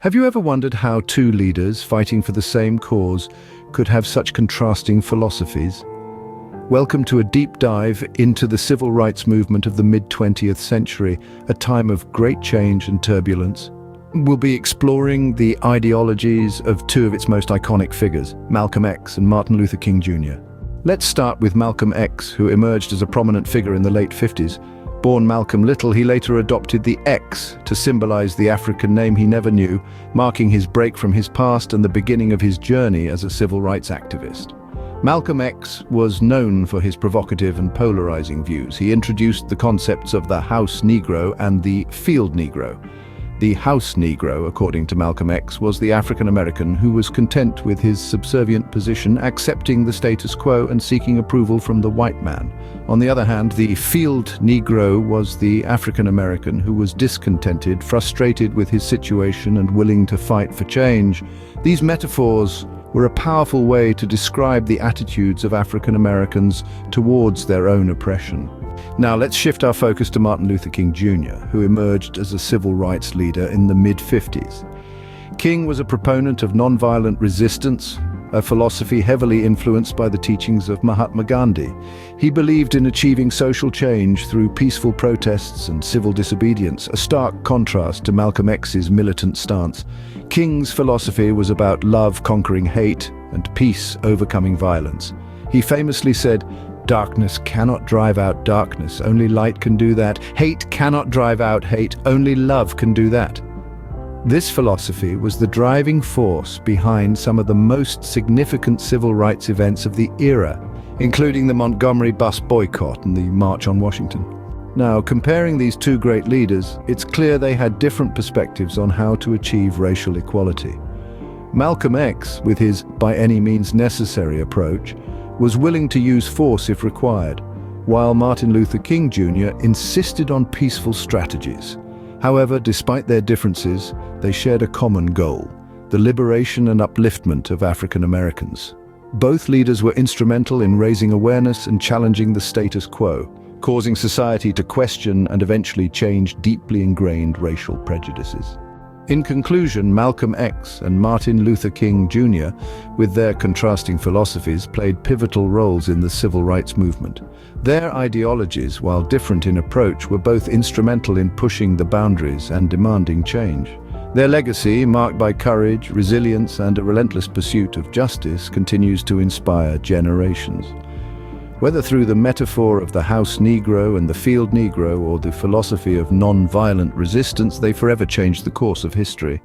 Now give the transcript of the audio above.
Have you ever wondered how two leaders fighting for the same cause could have such contrasting philosophies? Welcome to a deep dive into the civil rights movement of the mid-20th century, a time of great change and turbulence. We'll be exploring the ideologies of two of its most iconic figures, Malcolm X and Martin Luther King Jr. Let's start with Malcolm X, who emerged as a prominent figure in the late 50s. Born Malcolm Little, he later adopted the X to symbolize the African name he never knew, marking his break from his past and the beginning of his journey as a civil rights activist. Malcolm X was known for his provocative and polarizing views. He introduced the concepts of the house Negro and the field Negro. The house Negro, according to Malcolm X, was the African American who was content with his subservient position, accepting the status quo and seeking approval from the white man. On the other hand, the field Negro was the African American who was discontented, frustrated with his situation and willing to fight for change. These metaphors were a powerful way to describe the attitudes of African Americans towards their own oppression. Now let's shift our focus to Martin Luther King Jr., who emerged as a civil rights leader in the mid-50s. King was a proponent of nonviolent resistance, a philosophy heavily influenced by the teachings of Mahatma Gandhi. He believed in achieving social change through peaceful protests and civil disobedience, a stark contrast to Malcolm X's militant stance. King's philosophy was about love conquering hate and peace overcoming violence. He famously said, "Darkness cannot drive out darkness, only light can do that. Hate cannot drive out hate, only love can do that." This philosophy was the driving force behind some of the most significant civil rights events of the era, including the Montgomery bus boycott and the March on Washington. Now, comparing these two great leaders, it's clear they had different perspectives on how to achieve racial equality. Malcolm X, with his by any means necessary approach, was willing to use force if required, while Martin Luther King Jr. insisted on peaceful strategies. However, despite their differences, they shared a common goal: the liberation and upliftment of African Americans. Both leaders were instrumental in raising awareness and challenging the status quo, causing society to question and eventually change deeply ingrained racial prejudices. In conclusion, Malcolm X and Martin Luther King Jr., with their contrasting philosophies, played pivotal roles in the civil rights movement. Their ideologies, while different in approach, were both instrumental in pushing the boundaries and demanding change. Their legacy, marked by courage, resilience, and a relentless pursuit of justice, continues to inspire generations. Whether through the metaphor of the house Negro and the field Negro or the philosophy of non-violent resistance, they forever changed the course of history.